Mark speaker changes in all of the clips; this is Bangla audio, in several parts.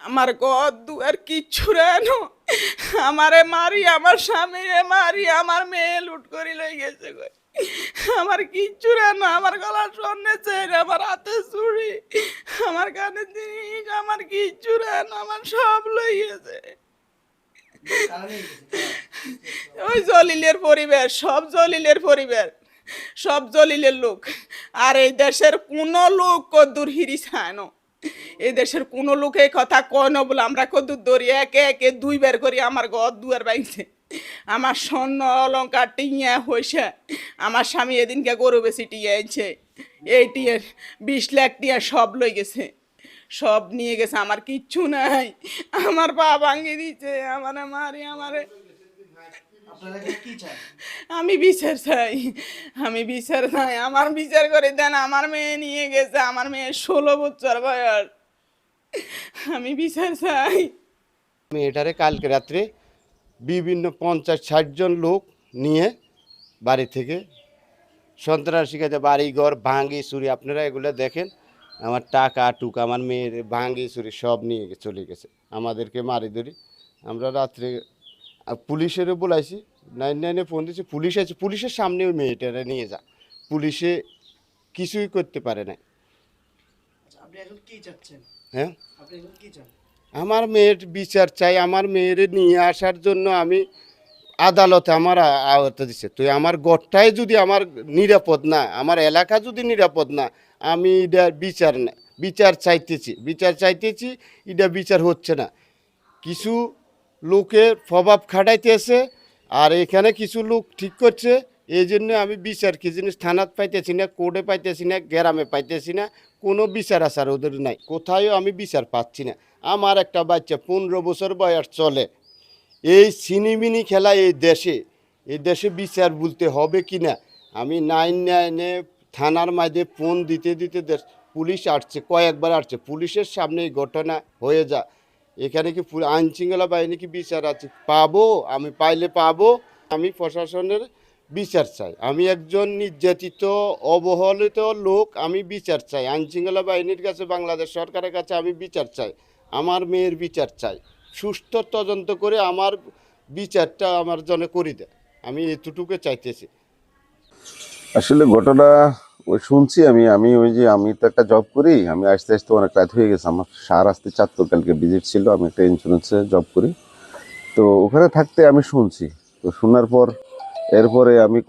Speaker 1: আমার ঘর দুয়ার কিচ্ছু রেনো আমারে মারি, আমার স্বামীরে মারি, আমার মেয়ে লুট করি লই গেছে কই। আমার কিচ্ছু রেনো, আমার গলা স্বর্ণে চেন, আমার হাতে চুড়ি, আমার কানে জিনিস, আমার কিচ্ছু রেনো, আমার সব লই গেছে। ওই জলিলের পরিবার, সব জলিলের পরিবার, সব জলিলের লোক। আর এই দেশের কোনো লোক কদ্দুর হিরি চায় না, এই দেশের কোনো লোক এই কথা কয় না বলে আমরা কদ্দুর ধরি একে একে দুই বের করি আমার ঘর দুয়ার বাইছে। আমার স্বর্ণ অলঙ্কার টিয়া হয়েছে, আমার স্বামী এদিনকে গরু বেশি টিয়া আনছে, এই টিয়ার 20 লাখ টিয়া সব লই গেছে, সব নিয়ে গেছে, আমার কিচ্ছু নাই। আমার পা ভাঙিয়ে দিচ্ছে, আমারে মারি, আমারে। আমি বিচার চাই, আমি বিচার চাই, আমার বিচার করে দেন। আমার মেয়ে নিয়ে গেছে, আমার মেয়ে 16 বছর বয়স, আমি বিচার চাই।
Speaker 2: মেয়েটারে কালকে রাত্রে বিভিন্ন 50-60 জন লোক নিয়ে বাড়ি থেকে সন্ত্রাসী কাজে বাড়ি ঘর ভাঙি চুরি, আপনারা এগুলো দেখেন। আমার টাকা টুকা আমার মেয়ের ভাঙি চুরি সব নিয়ে চলে গেছে, আমাদেরকে মারি ধরি। আমরা রাত্রে পুলিশেরও বলাইছি, 999-এ ফোন দিয়েছি, পুলিশ আছে, পুলিশের সামনে ওই মেয়েটারে নিয়ে যা, পুলিশে কিছুই করতে পারে না।
Speaker 3: আপনি এখন কি চাচ্ছেন?
Speaker 2: হ্যাঁ,
Speaker 3: আপনি এখন কি চান?
Speaker 2: আমার মেয়ের বিচার চাই। আমার মেয়ের নিয়ে আসার জন্য আমি আদালতে আমার আওতা দিচ্ছে। তো আমার গড়টাই যদি আমার নিরাপদ না, আমার এলাকা যদি নিরাপদ না, আমি এটা বিচার চাইতেছি, এটা বিচার হচ্ছে না। কিছু লোকের প্রভাব খাটাইতেছে, আর এখানে কিছু লোক ঠিক করছে। এই জন্য আমি বিচার কি জিনিস থানাত পাইতেছি না, কোর্টে পাইতেছি না, গ্রামে পাইতেছি না, কোনো বিচার আসার ওদের নাই, কোথায়ও আমি বিচার পাচ্ছি না। আমার একটা বাচ্চা 15 বছর বয়স চলে, এই সিনিমিনি খেলা এই দেশে বিচার বলতে হবে কি না। আমি 999-এ থানার মাঝে ফোন দিতে পুলিশ আসছে, কয়েকবার আসছে, পুলিশের সামনে এই ঘটনা হয়ে যা। এখানে কি আইন শৃঙ্খলা বাহিনী কি বিচার আছে? পাবো, আমি পাইলে পাবো। আমি প্রশাসনের বিচার চাই, আমি একজন নির্যাতিত অবহেলিত লোক, আমি বিচার চাই আইন শৃঙ্খলা বাহিনীর কাছে, বাংলাদেশ সরকারের কাছে আমি বিচার চাই। আমার মেয়ের বিচার চাই, সুস্থ তদন্ত করে আমার বিচারটা আমার জন্য করে দেয়, আমি এতটুকু চাইতেছি।
Speaker 4: আসলে ঘটনা ওই শুনছি আমি আমি ওই যে আমি তো একটা জব করি, আমি আস্তে আস্তে অনেক রাত হয়ে গেছে, আমার সার আসতে 4 কালকে ভিজিট ছিল, আমি একটা ইন্স্যুরেন্সে জব করি। তো ওখানে থাকতে আমি শুনছি, তো শোনার পর এরপরে আমি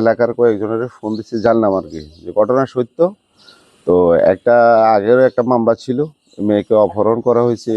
Speaker 4: এলাকার কয়েকজনের ফোন দিচ্ছি, জানলাম আর কি যে ঘটনা সত্য। তো একটা আগেরও একটা মামলা ছিল, মেয়েকে অপহরণ করা হয়েছে,